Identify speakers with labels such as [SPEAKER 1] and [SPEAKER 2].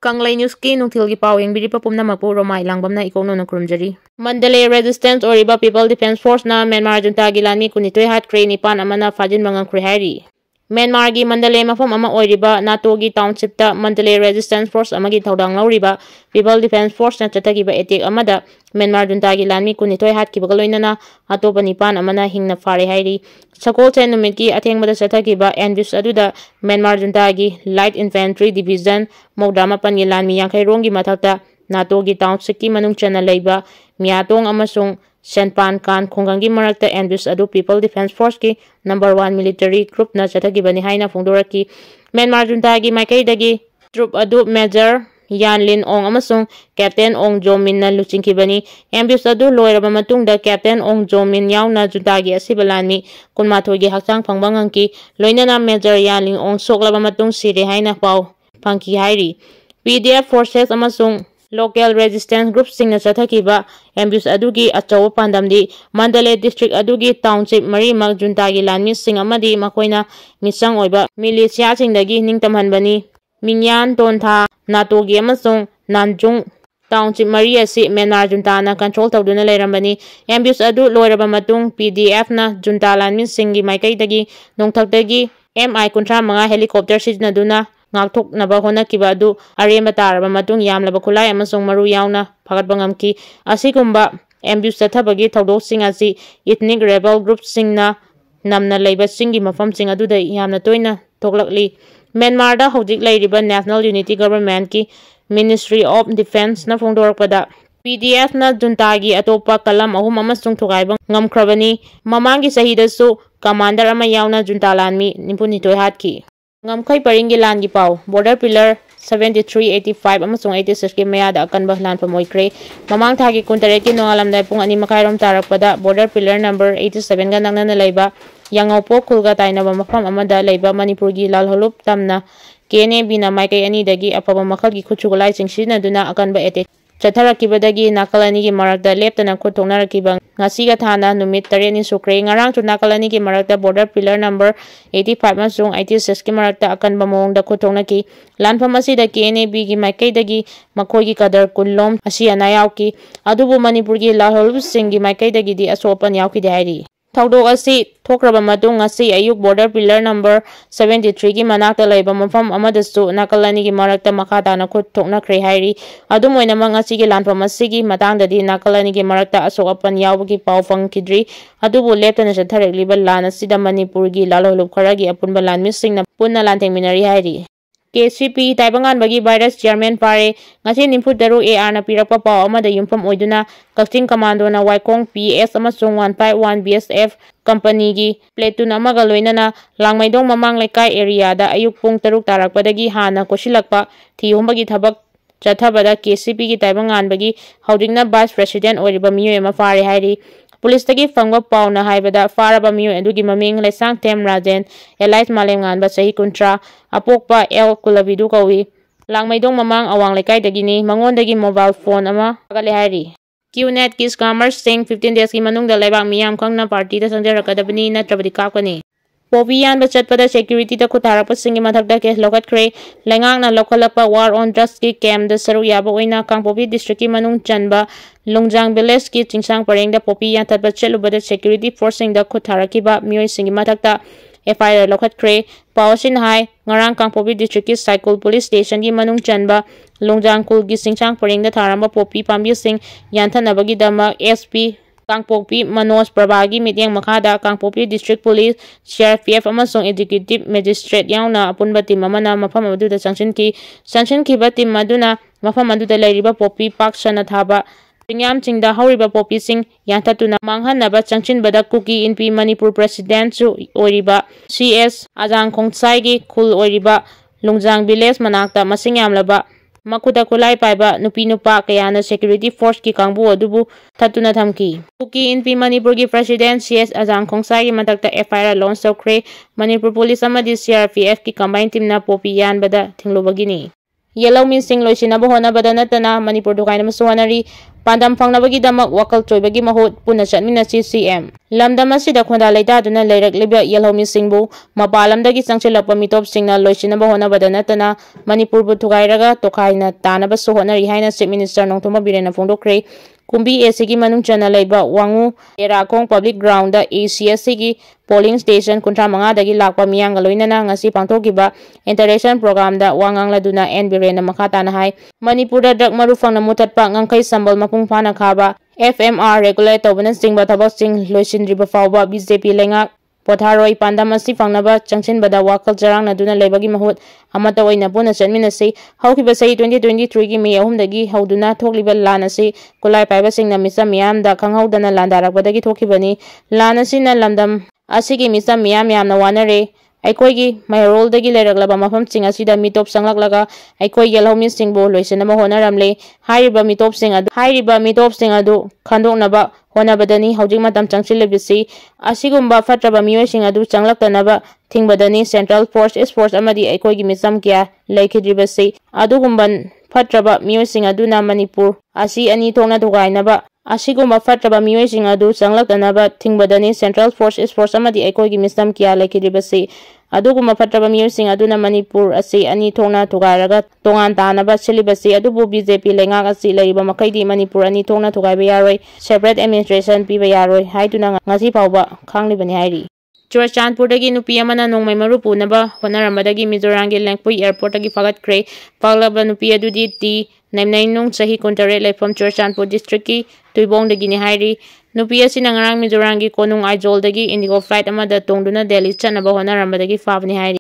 [SPEAKER 1] Khutlai News ki nungthilgi paw yengbiripa pumnamapu Romai langbamna ikongno khurumjari. Mandalay Resistance Oriba People Defense Force na Myanmar junta gi lanmi kunitoi Haikhre nipan amana fajin Manungda hairi. Myanmar gi Mandalay mafam ama oiriba NATO gi township ta Mandalay Resistance Force amagi thaudang lauriba People Defense Force na chatagiba attack amada Myanmar junta gi lanmi kunitoi hatkibaga loinana atopa nipan amana hingna fare hairi. Sakol chen numit ki athengbada chatagiba ambush aduda Myanmar junta gi Light Infantry Division Mogdama pan gi lanmi Haikhre rongi mathakta NATO gi township ki manung chana leiba miatong amasung Senpan kan khongangi marakta ambush adu People Defense Force ki number 1 military group na chatagibani haina phongdoraki. Myanmar junta gi maikai dagi troop adu Major Yanlin Ong amasung Captain Ong Jomin na luchingkibani. Ambush adu loiraba matungda Captain Ong Jomin yauna junta gi asibalanmi kunmathoi gi hakchang phangbangangki loinana Major Yanlin Ong soklaba matung sire haina paw phangki hairi. PDF forces amasung local resistance groups sing na chathakiba ambush adugi achaw pandamdi Mandalay district adugi township marimak junta gi lanmi sing amadi makoina misang oiba militia singdagi ningtamhanbani Mingyan Tontha NATO gi amasung Nanjung township mari asi Myanmar junta na control tawduna leirambani. Ambush adu loiraba matung PDF na junta lanmi singi maikai dagi nongthakdagi MI 35 helicopter siznaduna ngakthok naba hona kiba adu aremba taraba matung yamlaba khulai amasung maru yauna phagatba ngamki asigumba ambush chathabagi thodok sing asi ethnic rebel group singna namna leiba singi mafam sing aduda yamna toina thoklakli. Myanmar da hojik leiriba National Unity Government ki Ministry of Defense na phongdorakpada PDF na junta gi atopa kalam ahum amasung thugaiba ngamkhrabani. Mamangi sahidasu commander ama yauna junta lanmi nimpunitoi hatki. Ngamkhai paringi lan gi paw border pillar 7385 amasung 86 ki mayada akanba lan pamoikre mamang thagi kuntare ki nongalamdai pung ani makairom tarakpada border pillar number 87 ga nangna leiba yangopo khulga tainaba mafam amada leiba Manipur gi lalholup tamna Kna-B na maikai ani dagi Aphaba makhal gi khuchugalai singshina duna akanba ete chatharakibadagi nakalani gi marakda leptana khothonarakiba ngasiga thana numit 3 ni sukre ngarang chu nakalani gi marakda border pillar number 85 masung 86 ki marakta akanba mongda khothonaki lanpham asida Kna-B gi maikai dagi makhoi gi kadar kunlom asi anayawki adubu Manipur gi lahol singi maikai dagi di asopan yawki dairi. Thaudok asi thokraba matung ngasi ayuk border pillar number 73 ki manakta leiba mafam amadasu nakalani gi marakta makhata na khothonakre hairi. Adumoina mangasi gi lanpham asigi matangdadi nakalani gi marakta asokapan yawbagi paw phangkidri adubu leptana chatharekliba lan asida Manipur gi lalholup khara gi apunba lanmi singna punna lanthengminari hairi. KCP Taibangan bagi virus chairman pare ngasi nimpu daru AR na pirakpa paw amada yumpham oiduna Kakting Commando na Waikong PS amasung 151 BSF company gi platoon amaga loinana Langmaidong mamang lekai area da ayuk pung 3 tarakpadagi hana kosilakpa thihumbagi thabak chathabada KCP gi Taibangan bagi howdingna vice president oiriba miyo ema fare hairi. Police tagi fangwa paw na haibada faraba miyo endugi maming Laisang Tem Rajen Elite Malem nganba sahi kuntra apokpa El Kulabidu kawi Langmaidong mamang awang lekai dagini mangondagi mobile phone ama agale hairi. Qnet ki scammers sing 15 days ki manungda laibak miyam khangna party da Changjagadbni natrabadi kapkani. Popiyan ba chatpada security da khutharakpa singi mathakda case Landarkkhre lengang na lokhalakpa war on drugs ki camp da saru yaba oina Kangpopi district ki manung chanba Lungjang village ki chingsang pareng da Popiyan thatba chelubada security forcing da khutharakiba miyoi singi mathakta FIR Landarkkhre Pawasin Hai ngarang Kangpopi district ki cycle police station ki manung chanba Lungjang kul ki chingsang pareng da tharamba popi pambi sing yanthanabagi dama SP Kangpopi Manoj Prabhagi mityang makhada Kangpopi District Police CRPF amasung Executive Magistrate yauna apunba team amana mafam aduda sanchin ba team maduna mafam aduda leiriba popi pak sana thaba Tingam chingda horiba popi sing yantatuna manghanaba changchin bada kuki NP Manipur President su oiriba CS Ajang Khongsai gi khul oiriba Lungjang village manakta masing yamlaba Makuda Khulai paiba nupi nupa kayana security force ki kangbu adubu thatuna thamki. Kuki NP Manipur gi President CS Ajang Khongsai gi matakta FIR launch tawkhre Manipur Police amadi CRPF ki combined team na popi yanbada thinglobagini. Yellow min sing loisinaba honabada natana Manipur dukaina masuhanari Pandam fangnabagidamag wakal choibagi mahut puna chatminasi CM. Lamdam asida khonda leitaduna leiraklibya yelhomisingbu mapalamdagi changchilakpa mitopsingna loisinaba honabada natana Manipurbu thugairaga tokhaina tanaba su honari haina Chief Minister Nongthoma Birena phongdokre. Kumbi ACG manung chana leiba Wangu Erakong Public Ground da ACSC polling station kuntra manga dagi lakpa miyang loinana ngasi pangthokiba interaction program da wangang laduna N Birena makata na hai Manipur drug maru fangna mutatpa ngangkai sambal mapung phana khaba FMR regulate tobana singba thabak sing loisindriba fawba BJP lengak Potharoi pandam asi fangnaba changchin bada wakal jarang naduna lebagi mahut amata oina puna chatminasi haukiba sei 2023 gi May 3 dagi hauduna thokliba lanasi Khutlai paiba singna misa miyam da khanghaudana landarakbadagi thokibani lanasi na lamdam asigi misa miyam yamna wanare Aikoigi mayorol dagi leiraklaba mafam sing asida mitop sanglaklaga aikoi yelhomi singbo loisenama honaramle hairiba mitop sing adu khandoknaba honabadani haujing matam changchilebisi asigumba fatraba miyoi sing adu changlaktanaba thingbadani Central Force amadi aikoigi misam kya leikidribasi adugumban fatraba miyoi sing aduna Manipur asi ani thongna thugainaba asigumba fatraba miyoi sing adu changlaktanaba thingbadani Central Force amadi aikoigi misam kya leikidribasi adugumba fatraba miyoi sing aduna Manipur asi ani thongna thugairaga tongan tanaba silibasi adubu BJP lengak asi leiba makaidi Manipur ani thongna thugaiba yaroi separate administration piba yaroi haiduna ngasi pawba khanglibani hairi CHURACHANDPUR dagi nupi amana NONGMEI MARU punaba HOTNARAMBA Mizoramgi Lengpui airport dagi PHAKHRE paglaba nupi adudi ti naimnainung sahi kontare leifam CHURACHANDPUR district ki tuibong dagi ni hairi nupi asina ngarang Mizoramgi konung Aizol dagi Indigo flight amada tongduna Delhi chatnaba HOTNARAMBA dagi fabni hairi